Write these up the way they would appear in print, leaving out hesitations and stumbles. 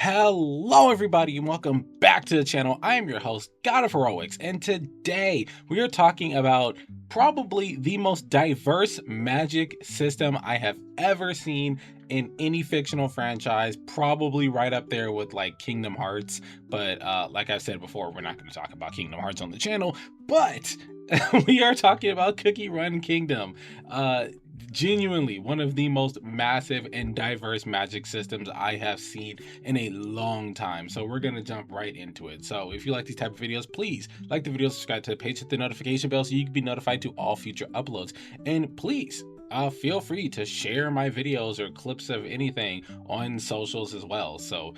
Hello everybody and welcome back to the channel. I am your host, God of Heroics, and today we are talking about probably the most diverse magic system I have ever seen in any fictional franchise, probably right up there with like Kingdom Hearts. But like I've said before, we're not going to talk about Kingdom Hearts on the channel, but we are talking about Cookie Run Kingdom. Genuinely one of the most massive and diverse magic systems I have seen in a long time. So we're gonna jump right into it. So if you like these type of videos, please like the video, subscribe to the page, hit the notification bell so you can be notified to all future uploads. And please feel free to share my videos or clips of anything on socials as well. So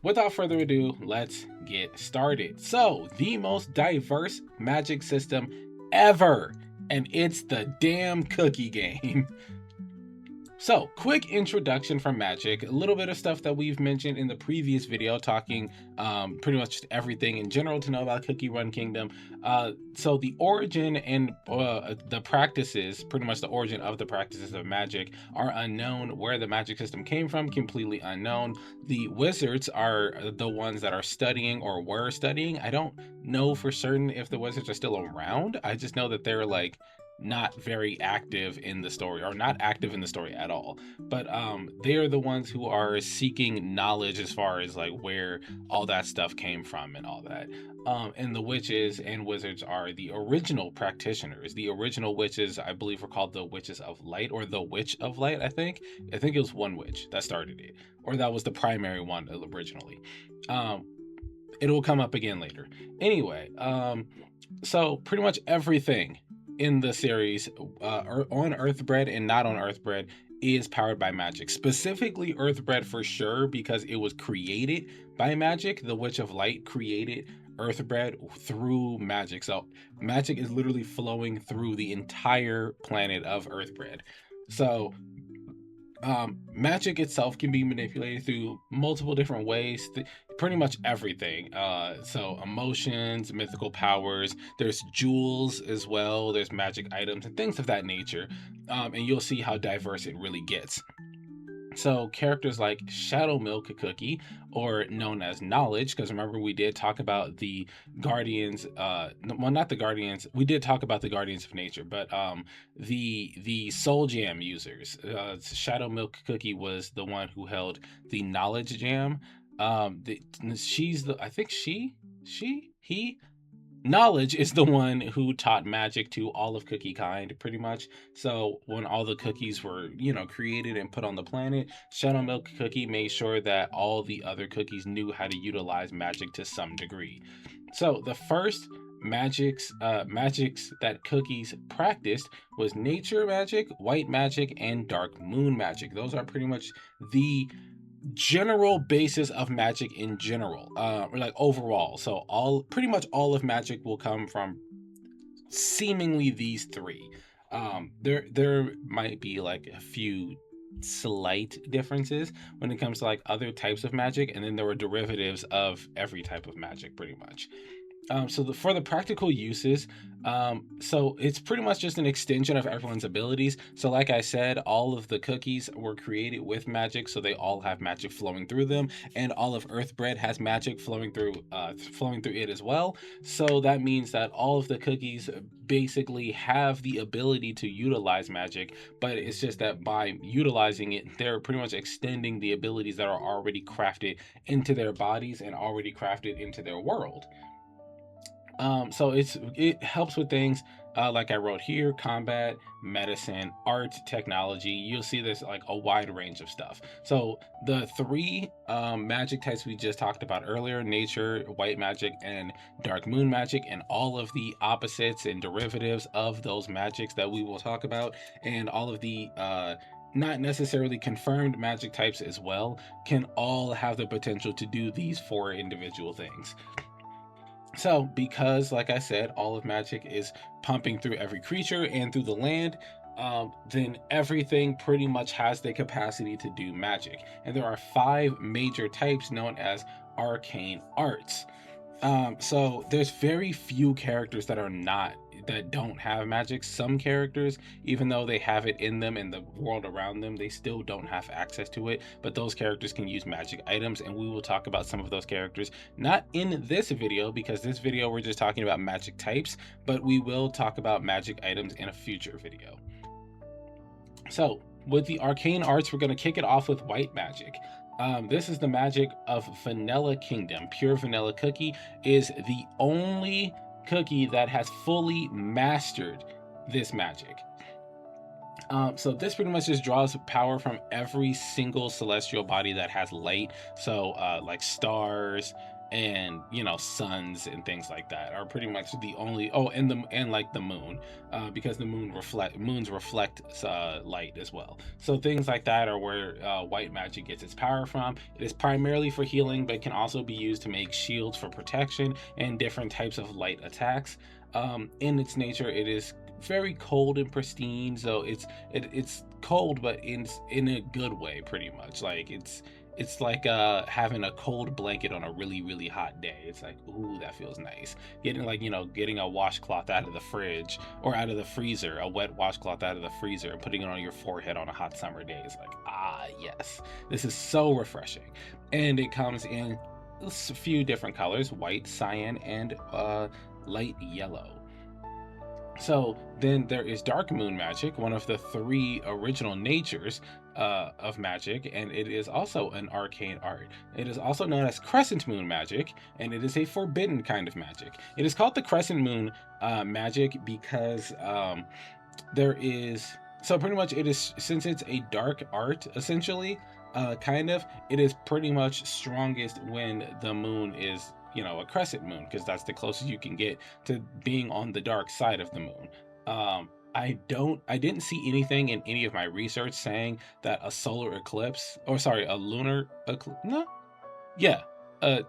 without further ado, let's get started. So the most diverse magic system ever, and it's the damn cookie game. So, quick introduction from Magic, a little bit of stuff that we've mentioned in the previous video, talking pretty much just everything in general to know about Cookie Run Kingdom. So the origin and the practices, pretty much the origin of the practices of Magic are unknown. Where the magic system came from, completely unknown. The wizards are the ones that are studying or were studying. I don't know for certain if the wizards are still around. I just know that they're like not very active in the story, or not active in the story at all, but they are the ones who are seeking knowledge as far as like where all that stuff came from and all that. And the witches and wizards are the original practitioners. The original witches, I believe, were called the Witches of Light, or the Witch of Light. I think it was one witch that started it, or that was the primary one originally. It will come up again later. Anyway, so pretty much everything in the series on Earthbred and not on Earthbred is powered by magic. Specifically Earthbred for sure, because it was created by magic. The Witch of Light created Earthbred through magic. So magic is literally flowing through the entire planet of Earthbred. So magic itself can be manipulated through multiple different ways, pretty much everything. So emotions, mythical powers, there's jewels as well, there's magic items and things of that nature. And you'll see how diverse it really gets. So characters like Shadow Milk Cookie, or known as Knowledge, because remember we did talk about the Guardians, well, not the Guardians, we did talk about the Guardians of Nature, but the Soul Jam users. Shadow Milk Cookie was the one who held the Knowledge Jam. She's the, I think he Knowledge is the one who taught magic to all of Cookie kind, pretty much. So when all the cookies were, created and put on the planet, Shadow Milk Cookie made sure that all the other cookies knew how to utilize magic to some degree. So the first magics that cookies practiced was nature magic, white magic, and dark moon magic. Those are pretty much the general basis of magic in general, or like overall. So pretty much all of magic will come from seemingly these three. There might be like a few slight differences when it comes to like other types of magic, and then there were derivatives of every type of magic pretty much. So for the practical uses, so it's pretty much just an extension of everyone's abilities. So like I said, all of the cookies were created with magic, so they all have magic flowing through them, and all of Earthbred has magic flowing through it as well. So that means that all of the cookies basically have the ability to utilize magic, but it's just that by utilizing it, they're pretty much extending the abilities that are already crafted into their bodies and already crafted into their world. So it helps with things like I wrote here: combat, medicine, art, technology. You'll see there's like a wide range of stuff. So the three magic types we just talked about earlier: nature, white magic, and dark moon magic, and all of the opposites and derivatives of those magics that we will talk about, and all of the not necessarily confirmed magic types as well, can all have the potential to do these four individual things. So because, like I said, all of magic is pumping through every creature and through the land, then everything pretty much has the capacity to do magic. And there are 5 major types known as arcane arts. So there's very few characters that are not that don't have magic. Some characters, even though they have it in them and the world around them, they still don't have access to it, but those characters can use magic items, and we will talk about some of those characters, not in this video, because this video we're just talking about magic types, but we will talk about magic items in a future video. So with the arcane arts, we're going to kick it off with white magic. This is the magic of Vanilla Kingdom. Pure Vanilla Cookie is the only cookie that has fully mastered this magic. So this pretty much just draws power from every single celestial body that has light. So like stars and, you know, suns and things like that are pretty much the only, and like the moon, because the moons reflect light as well. So things like that are where white magic gets its power from. It is primarily for healing, but can also be used to make shields for protection and different types of light attacks. In its nature, it is very cold and pristine, so it's cold, but in a good way, pretty much. Like it's like having a cold blanket on a really hot day. It's like, ooh, that feels nice. Getting, like, you know, getting a washcloth out of the fridge or out of the freezer, a wet washcloth out of the freezer, and putting it on your forehead on a hot summer day. It's like, ah, yes, this is so refreshing. And it comes in a few different colors: white, cyan, and light yellow. So then there is dark moon magic, one of the 3 original natures of magic, and it is also an arcane art. It is also known as crescent moon magic, and it is a forbidden kind of magic. It is called the crescent moon magic because so pretty much it is, since it's a dark art essentially, it is pretty much strongest when the moon is, you know, a crescent moon, because that's the closest you can get to being on the dark side of the moon. I didn't see anything in any of my research saying that a solar eclipse, or sorry, a lunar eclipse, no, yeah, a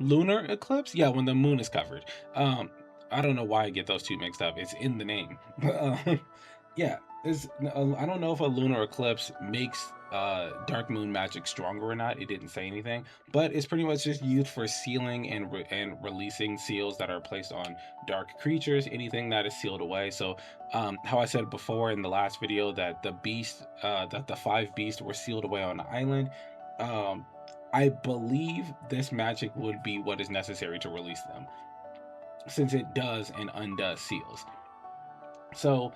lunar eclipse, yeah, when the moon is covered. I don't know why I get those two mixed up. It's in the name. Yeah, I don't know if a lunar eclipse makes dark moon magic stronger or not. It didn't say anything, but it's pretty much just used for sealing and releasing seals that are placed on dark creatures, anything that is sealed away. So how I said before in the last video that the 5 beasts were sealed away on the island, I believe this magic would be what is necessary to release them, since it does and undoes seals. So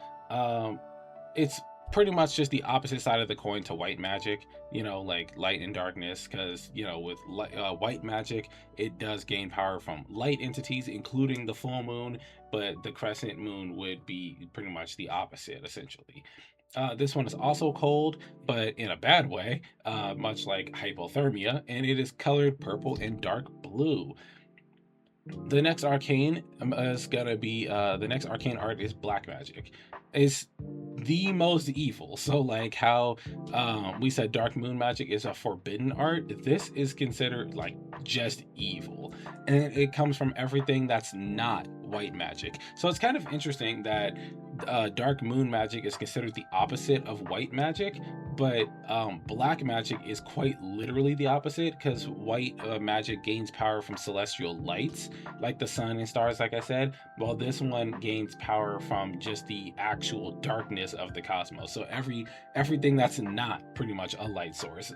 it's pretty much just the opposite side of the coin to white magic, you know, like light and darkness, because, you know, with white magic, it does gain power from light entities, including the full moon, but the crescent moon would be pretty much the opposite, essentially. This one is also cold, but in a bad way, much like hypothermia, and it is colored purple and dark blue. The next arcane is gonna be the next arcane art is black magic. It's the most evil. So like how we said dark moon magic is a forbidden art, this is considered like just evil, and it comes from everything that's not white magic. So it's kind of interesting that dark moon magic is considered the opposite of white magic, but black magic is quite literally the opposite, because white magic gains power from celestial lights like the sun and stars, like I said, while this one gains power from just the actual darkness of the cosmos. So everything that's not pretty much a light source,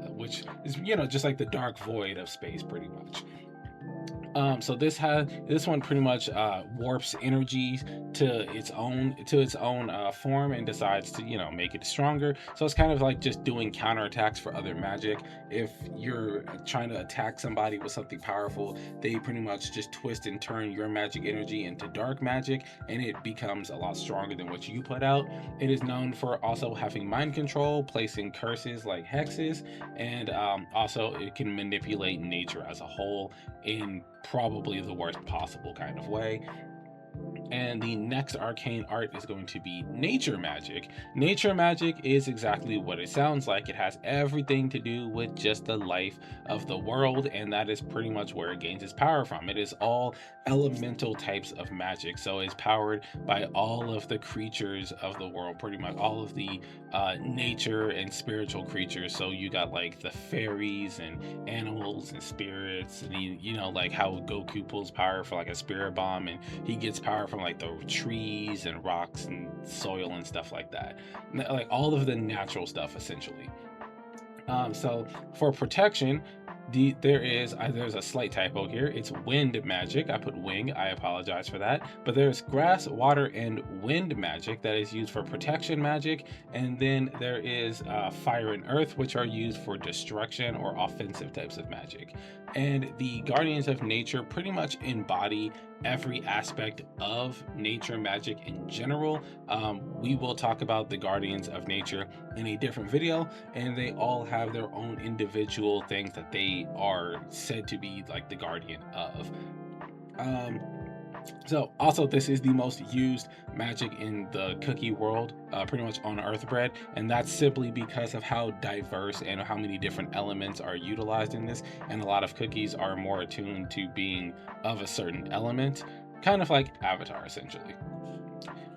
which is, you know, just like the dark void of space, pretty much. So this one pretty much warps energy to its own form and decides to, you know, make it stronger. So it's kind of like just doing counterattacks for other magic. If you're trying to attack somebody with something powerful, they pretty much just twist and turn your magic energy into dark magic, and it becomes a lot stronger than what you put out. It is known for also having mind control, placing curses like hexes, and also it can manipulate nature as a whole in probably the worst possible kind of way. And the next arcane art is going to be nature magic. Nature magic is exactly what it sounds like. It has everything to do with just the life of the world, and that is pretty much where it gains its power from. It is all elemental types of magic, so it's powered by all of the creatures of the world, pretty much all of the nature and spiritual creatures. So you got like the fairies and animals and spirits, and you know, like how Goku pulls power for like a spirit bomb, and he gets power from like the trees and rocks and soil and stuff like that, like all of the natural stuff essentially. So for protection, there's a slight typo here. It's wind magic. I put wing. I apologize for that. But there's grass, water, and wind magic that is used for protection magic. And then there is fire and earth, which are used for destruction or offensive types of magic. And the guardians of nature pretty much embody every aspect of nature magic in general. We will talk about the guardians of nature in a different video, and they all have their own individual things that they are said to be like the guardian of. So also, this is the most used magic in the cookie world, pretty much on Earthbread, and that's simply because of how diverse and how many different elements are utilized in this, and a lot of cookies are more attuned to being of a certain element, kind of like Avatar essentially.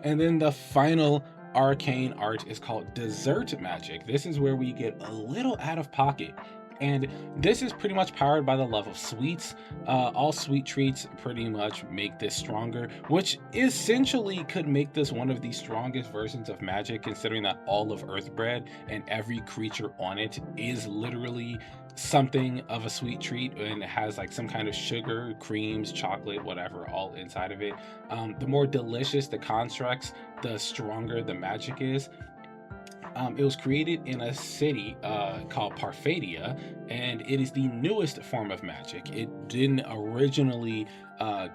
And then the final arcane art is called dessert magic. This is where we get a little out of pocket. And this is pretty much powered by the love of sweets. All sweet treats pretty much make this stronger, which essentially could make this one of the strongest versions of magic, considering that all of Earthbread and every creature on it is literally something of a sweet treat, and it has like some kind of sugar, creams, chocolate, whatever, all inside of it. The more delicious the constructs, the stronger the magic is. It was created in a city called Parfadia, and it is the newest form of magic. It didn't originally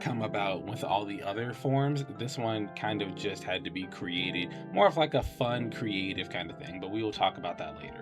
come about with all the other forms. This one kind of just had to be created, more of like a fun, creative kind of thing, but we will talk about that later.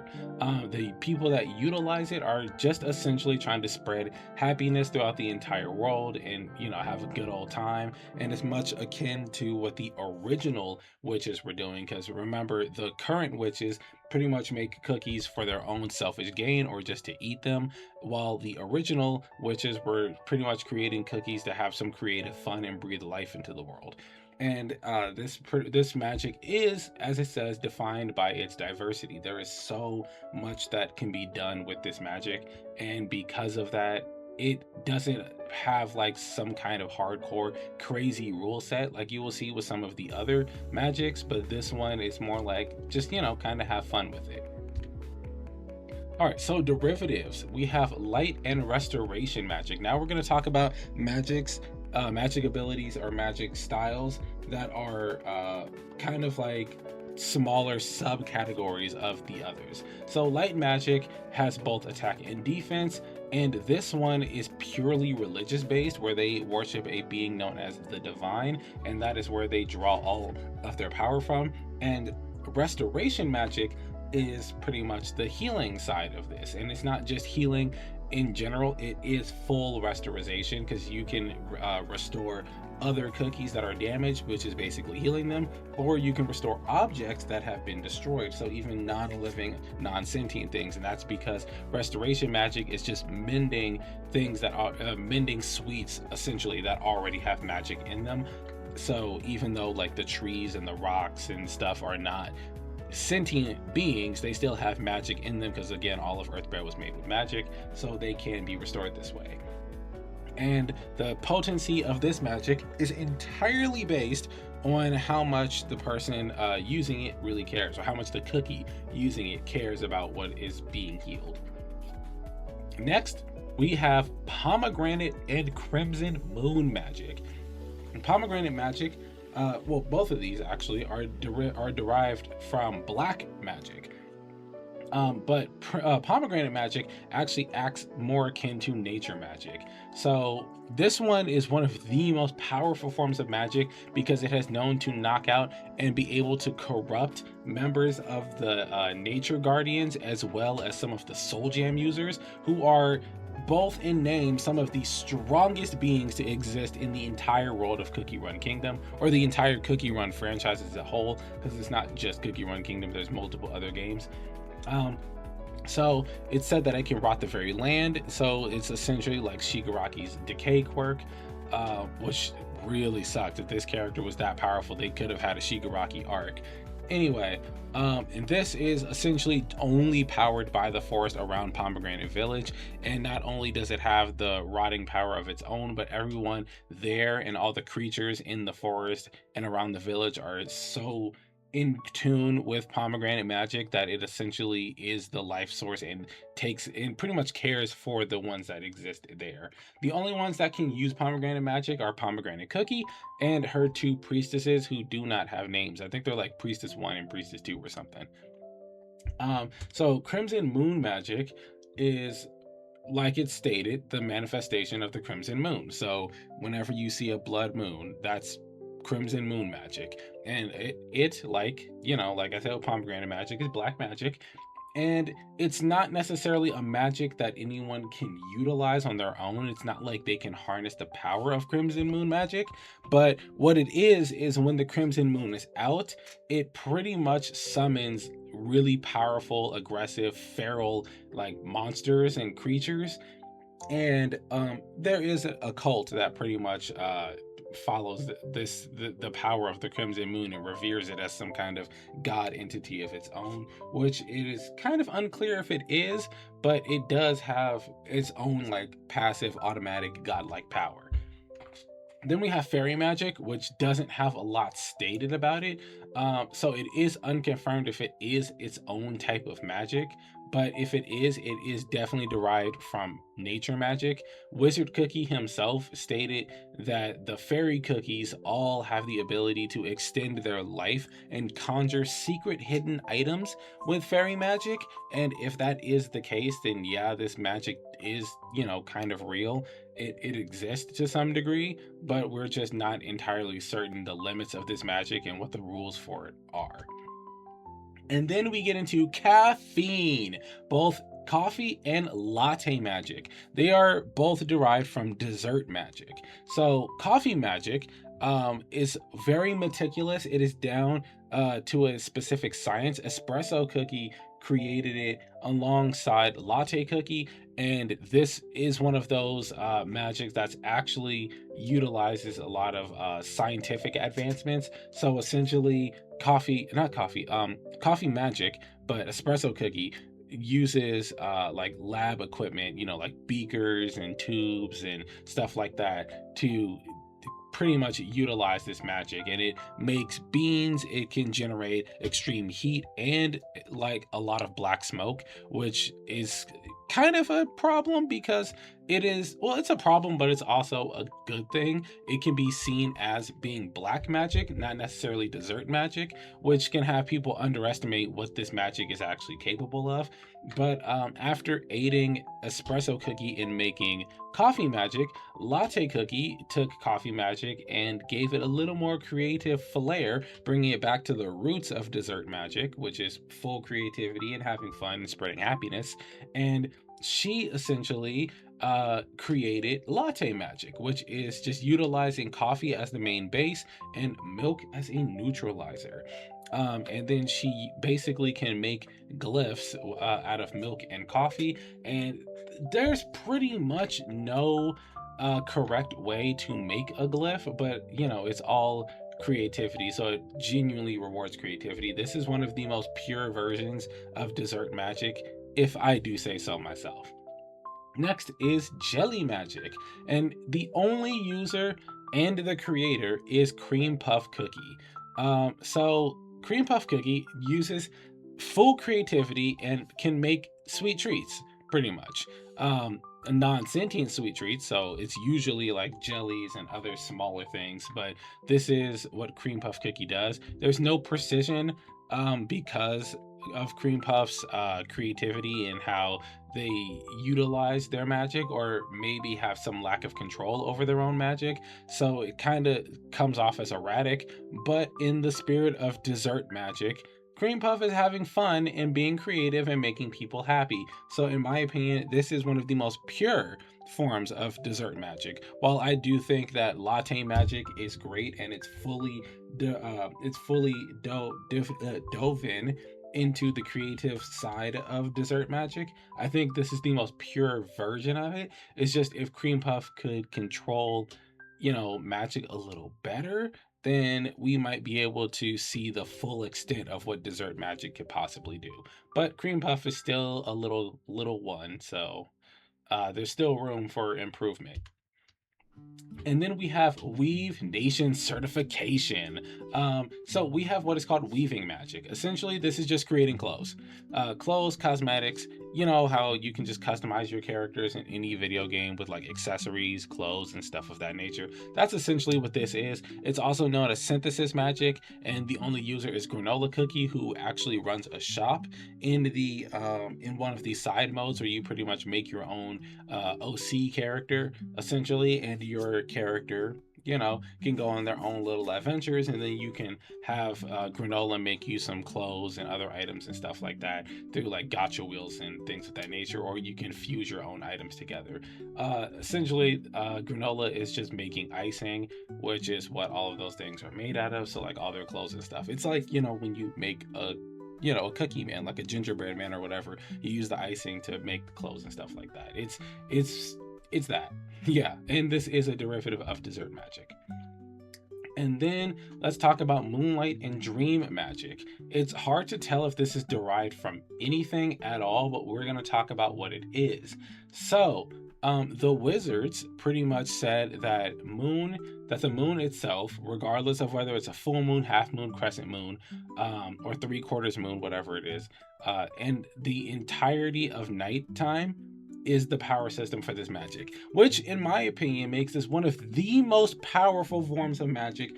The people that utilize it are just essentially trying to spread happiness throughout the entire world and, you know, have a good old time. And it's much akin to what the original witches were doing, because remember, the current witches pretty much make cookies for their own selfish gain or just to eat them, while the original witches were pretty much creating cookies to have some creative fun and breathe life into the world. And this magic is, as it says, defined by its diversity. There is so much that can be done with this magic, and because of that, it doesn't have like some kind of hardcore crazy rule set like you will see with some of the other magics, but this one is more like just, you know, kind of have fun with it. All right, so derivatives, we have light and restoration magic. Now we're going to talk about magic abilities or magic styles that are kind of like smaller subcategories of the others. So light magic has both attack and defense, and this one is purely religious based, where they worship a being known as the divine, and that is where they draw all of their power from. And restoration magic is pretty much the healing side of this, and it's not just healing in general, it is full restoration, because you can restore other cookies that are damaged, which is basically healing them, or you can restore objects that have been destroyed, so even non-living, non-sentient things. And that's because restoration magic is just mending things that are mending sweets essentially that already have magic in them. So even though like the trees and the rocks and stuff are not sentient beings, they still have magic in them, because again, all of Earthbread was made with magic, so they can be restored this way. And the potency of this magic is entirely based on how much the person using it really cares, or how much the cookie using it cares about what is being healed. Next, we have pomegranate and crimson moon magic. And pomegranate magic, well, both of these actually are derived from black magic. But pomegranate magic actually acts more akin to nature magic. So this one is one of the most powerful forms of magic, because it has known to knock out and be able to corrupt members of the nature guardians, as well as some of the soul jam users, who are both in name some of the strongest beings to exist in the entire world of Cookie Run Kingdom, or the entire Cookie Run franchise as a whole, because it's not just Cookie Run Kingdom, there's multiple other games. So it's said that it can rot the very land, so it's essentially like Shigaraki's decay quirk, which really sucked. If this character was that powerful, they could have had a Shigaraki arc. Anyway, and this is essentially only powered by the forest around Pomegranate Village. And not only does it have the rotting power of its own, but everyone there and all the creatures in the forest and around the village are so in tune with pomegranate magic that it essentially is the life source and takes and pretty much cares for the ones that exist there. The only ones that can use pomegranate magic are Pomegranate Cookie and her two priestesses who do not have names. I think they're like Priestess 1 and Priestess 2 or something. So Crimson Moon magic is, like it's stated, the manifestation of the crimson moon. So whenever you see a blood moon, that's crimson moon magic. And it like, you know, like I said, pomegranate magic is black magic, and it's not necessarily a magic that anyone can utilize on their own. It's not like they can harness the power of crimson moon magic, but what it is when the crimson moon is out, it pretty much summons really powerful, aggressive, feral like monsters and creatures. And there is a cult that pretty much follows the power of the crimson moon and reveres it as some kind of god entity of its own, which it is kind of unclear if it is, but it does have its own like passive automatic godlike power. Then we have fairy magic, which doesn't have a lot stated about it. So it is unconfirmed if it is its own type of magic. But if it is definitely derived from nature magic. Wizard Cookie himself stated that the fairy cookies all have the ability to extend their life and conjure secret hidden items with fairy magic. And if that is the case, then yeah, this magic is, you know, kind of real. It exists to some degree, but we're just not entirely certain the limits of this magic and what the rules for it are. And then we get into caffeine, both coffee and latte magic. They are both derived from dessert magic. So coffee magic is very meticulous. It is down to a specific science. Espresso Cookie created it alongside Latte Cookie, and this is one of those magics that's actually utilizes a lot of scientific advancements. So essentially, coffee magic, but Espresso Cookie uses like lab equipment, you know, like beakers and tubes and stuff like that to pretty much utilize this magic. And it makes beans, it can generate extreme heat and like a lot of black smoke, which is kind of a problem because it is, well, it's a problem, but it's also a good thing. It can be seen as being black magic, not necessarily dessert magic, which can have people underestimate what this magic is actually capable of. But after aiding Espresso Cookie in making coffee magic, Latte Cookie took coffee magic and gave it a little more creative flair, bringing it back to the roots of dessert magic, which is full creativity and having fun and spreading happiness. And she essentially created latte magic, which is just utilizing coffee as the main base and milk as a neutralizer. And then she basically can make glyphs out of milk and coffee. And there's pretty much no correct way to make a glyph, but you know, it's all creativity, so it genuinely rewards creativity. This is one of the most pure versions of dessert magic, if I do say so myself. Next is jelly magic, and the only user and the creator is Cream Puff Cookie. So Cream Puff Cookie uses full creativity and can make sweet treats, pretty much. Non-sentient sweet treats, so it's usually like jellies and other smaller things, but this is what Cream Puff Cookie does. There's no precision because of Cream Puff's creativity and how they utilize their magic, or maybe have some lack of control over their own magic. So it kind of comes off as erratic, but in the spirit of dessert magic, Cream Puff is having fun and being creative and making people happy. So in my opinion, this is one of the most pure forms of dessert magic. While I do think that latte magic is great and it's fully dove in into the creative side of dessert magic, I think this is the most pure version of it. It's just if Cream Puff could control, you know, magic a little better, then we might be able to see the full extent of what dessert magic could possibly do. But cream puff is still a little one, so there's still room for improvement. And then we have Weave Nation certification. So we have what is called weaving magic. Essentially, this is just creating clothes. Clothes, cosmetics, you know how you can just customize your characters in any video game with like accessories, clothes, and stuff of that nature. That's essentially what this is. It's also known as synthesis magic, and the only user is Granola Cookie, who actually runs a shop in one of these side modes where you pretty much make your own OC character essentially, and your character, you know, can go on their own little adventures, and then you can have Granola make you some clothes and other items and stuff like that through like gotcha wheels and things of that nature, or you can fuse your own items together. Essentially, Granola is just making icing, which is what all of those things are made out of. So like all their clothes and stuff. It's like, you know, when you make a cookie man, like a gingerbread man or whatever, you use the icing to make the clothes and stuff like that. It's that. Yeah, and this is a derivative of dessert magic. And then let's talk about moonlight and dream magic. It's hard to tell if this is derived from anything at all, but we're going to talk about what it is. So, the wizards pretty much said that the moon itself, regardless of whether it's a full moon, half moon, crescent moon, or 3/4 moon, whatever it is, and the entirety of nighttime is the power system for this magic, which in my opinion makes this one of the most powerful forms of magic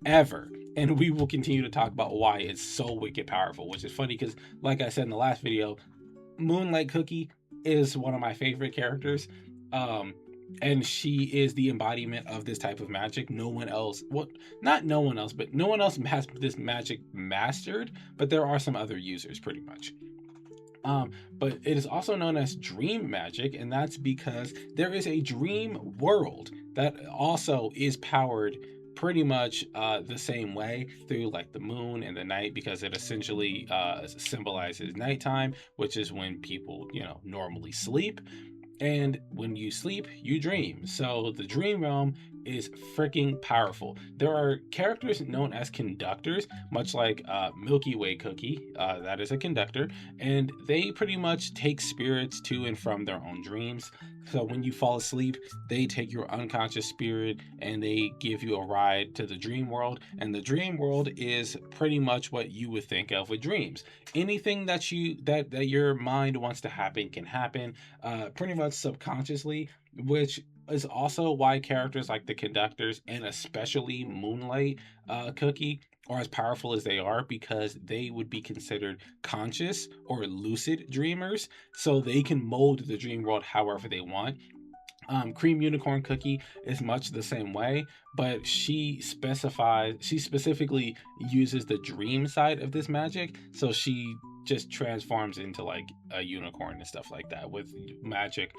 ever. And we will continue to talk about why it's so wicked powerful, which is funny because, like I said in the last video, Moonlight Cookie is one of my favorite characters. And she is the embodiment of this type of magic. No one else, well, not no one else, but no one else has this magic mastered, but there are some other users pretty much. But it is also known as dream magic, and that's because there is a dream world that also is powered pretty much the same way through like the moon and the night, because it essentially symbolizes nighttime, which is when people, you know, normally sleep. And when you sleep, you dream. So the dream realm is freaking powerful. There are characters known as conductors, much like Milky Way Cookie, that is a conductor, and they pretty much take spirits to and from their own dreams. So when you fall asleep, they take your unconscious spirit and they give you a ride to the dream world. And the dream world is pretty much what you would think of with dreams. Anything that your mind wants to happen can happen, pretty much subconsciously, which is also why characters like the conductors and especially Moonlight Cookie are as powerful as they are, because they would be considered conscious or lucid dreamers, so they can mold the dream world however they want. Cream Unicorn Cookie is much the same way, but she specifically uses the dream side of this magic, so she just transforms into like a unicorn and stuff like that with magic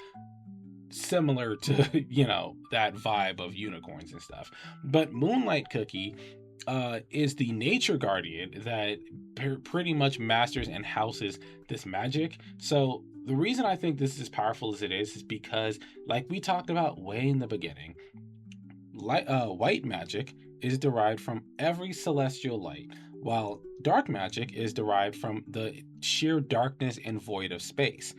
similar to you know, that vibe of unicorns and stuff. But Moonlight Cookie is the nature guardian that pretty much masters and houses this magic. So the reason I think this is as powerful as it is because, like we talked about way in the beginning, white magic is derived from every celestial light, while dark magic is derived from the sheer darkness and void of space.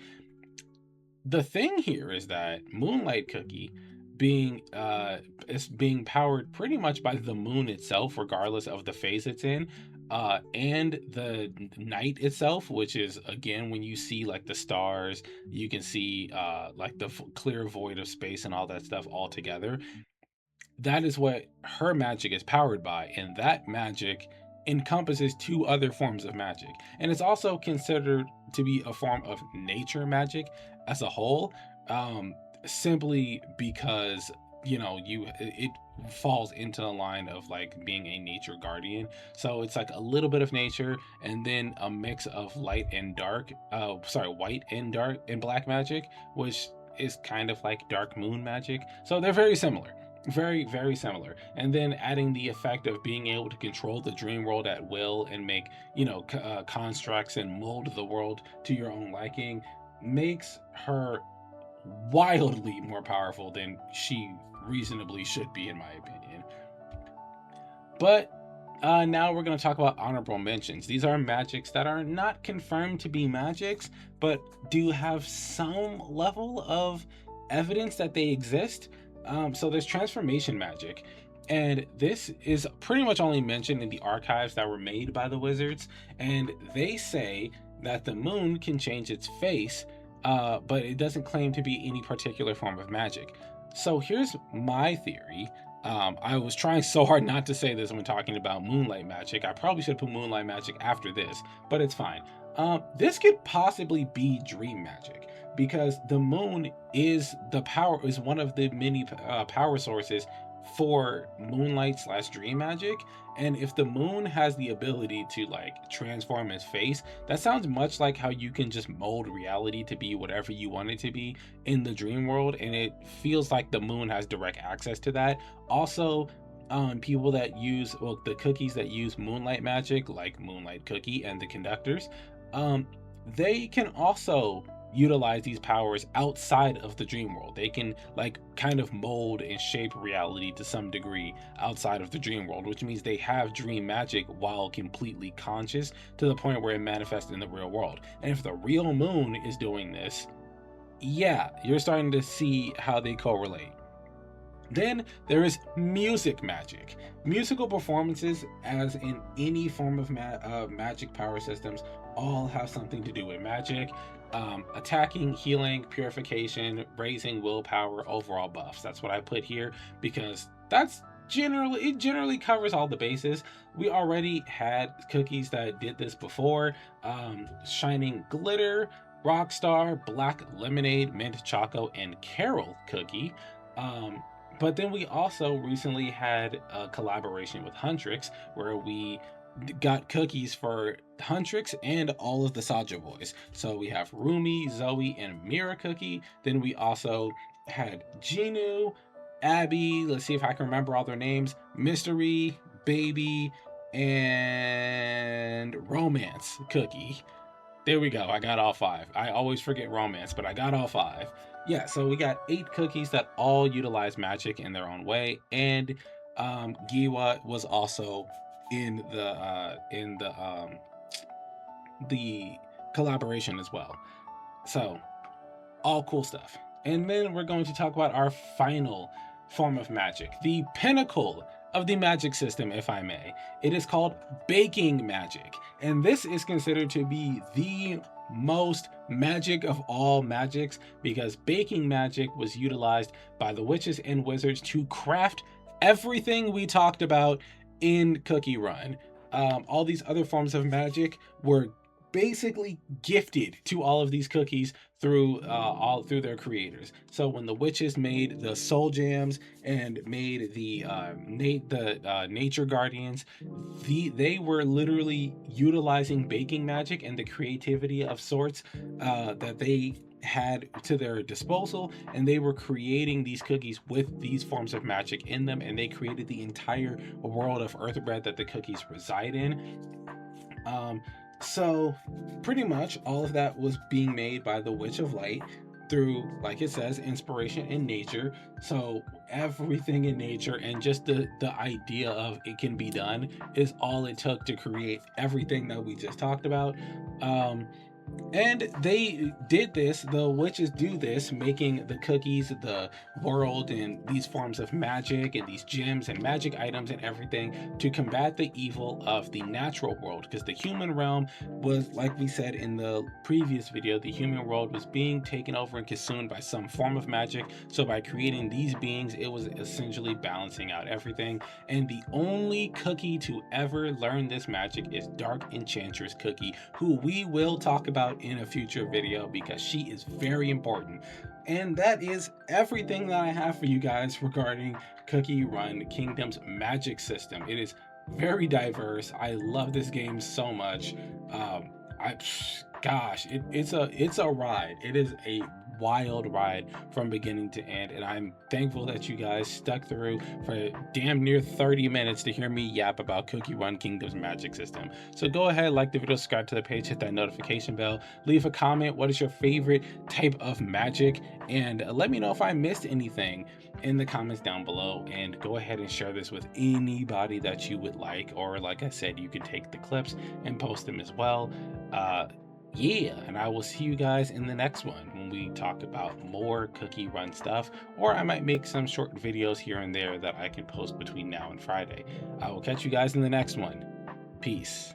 The thing here is that Moonlight Cookie being is being powered pretty much by the moon itself, regardless of the phase it's in, and the night itself, which is again when you see like the stars, you can see like the clear void of space and all that stuff all together. That is what her magic is powered by, and that magic encompasses two other forms of magic. And it's also considered to be a form of nature magic as a whole, simply because, you know, it falls into the line of like being a nature guardian. So it's like a little bit of nature and then a mix of light and dark, white and dark and black magic, which is kind of like dark moon magic. So they're very similar, very similar. And then adding the effect of being able to control the dream world at will and make, you know, constructs and mold the world to your own liking makes her wildly more powerful than she reasonably should be, in my opinion. But now we're going to talk about honorable mentions. These are magics that are not confirmed to be magics, but do have some level of evidence that they exist. So there's transformation magic, and this is pretty much only mentioned in the archives that were made by the wizards, and they say that the moon can change its face, but it doesn't claim to be any particular form of magic. So here's my theory. I was trying so hard not to say this when talking about moonlight magic. I probably should put moonlight magic after this, but it's fine. This could possibly be dream magic, because the moon is one of the many power sources for moonlight slash dream magic. And if the moon has the ability to like transform its face, that sounds much like how you can just mold reality to be whatever you want it to be in the dream world, and it feels like the moon has direct access to that. Also, people that use, well, the cookies that use moonlight magic, like Moonlight Cookie and the conductors, they can also utilize these powers outside of the dream world. They can like kind of mold and shape reality to some degree outside of the dream world, which means they have dream magic while completely conscious, to the point where it manifests in the real world. And if the real moon is doing this, yeah, you're starting to see how they correlate. Then there is music magic. Musical performances, as in any form of magic power systems, all have something to do with magic. Attacking, healing, purification, raising willpower, overall buffs. That's what I put here, because it generally covers all the bases. We already had cookies that did this before. Shining Glitter, Rockstar, Black Lemonade, Mint Choco, and Carol Cookie. But then we also recently had a collaboration with Huntrix, where we got cookies for Huntrix and all of the Saja boys. So we have Rumi, Zoe, and Mira cookie. Then we also had Genu, Abby, let's see if I can remember all their names, Mystery, Baby, and Romance cookie. There we go. I got all 5. I always forget Romance, but I got all 5. Yeah, so we got 8 cookies that all utilize magic in their own way, and Giwa was also in the collaboration as well. So all cool stuff. And then we're going to talk about our final form of magic, the pinnacle of the magic system, if I may. It is called baking magic, and this is considered to be the most magic of all magics, because baking magic was utilized by the witches and wizards to craft everything we talked about in Cookie Run. All these other forms of magic were basically gifted to all of these cookies through their creators. So when the witches made the soul jams and made the nature guardians, they were literally utilizing baking magic and the creativity of sorts that they had to their disposal, and they were creating these cookies with these forms of magic in them, and they created the entire world of Earthbread that the cookies reside in. So pretty much all of that was being made by the Witch of Light through, like it says, inspiration in nature. So everything in nature, and just the idea of it can be done, is all it took to create everything that we just talked about. And they did this, the witches do this, making the cookies, the world, and these forms of magic, and these gems and magic items and everything, to combat the evil of the natural world. Because the human realm was, like we said in the previous video, the human world was being taken over and consumed by some form of magic. So by creating these beings, it was essentially balancing out everything. And the only cookie to ever learn this magic is Dark Enchantress Cookie, who we will talk about in a future video, because she is very important. And that is everything that I have for you guys regarding Cookie Run Kingdom's magic system. It is very diverse. I love this game so much. It's a ride. It is a wild ride from beginning to end, and I'm thankful that you guys stuck through for damn near 30 minutes to hear me yap about Cookie Run Kingdom's magic system. So go ahead, like the video, subscribe to the page, hit that notification bell, leave a comment. What is your favorite type of magic? And let me know if I missed anything in the comments down below, and go ahead and share this with anybody that you would like, or like I said, you can take the clips and post them as well. Yeah, and I will see you guys in the next one when we talk about more Cookie Run stuff, or I might make some short videos here and there that I can post between now and Friday. I will catch you guys in the next one. Peace.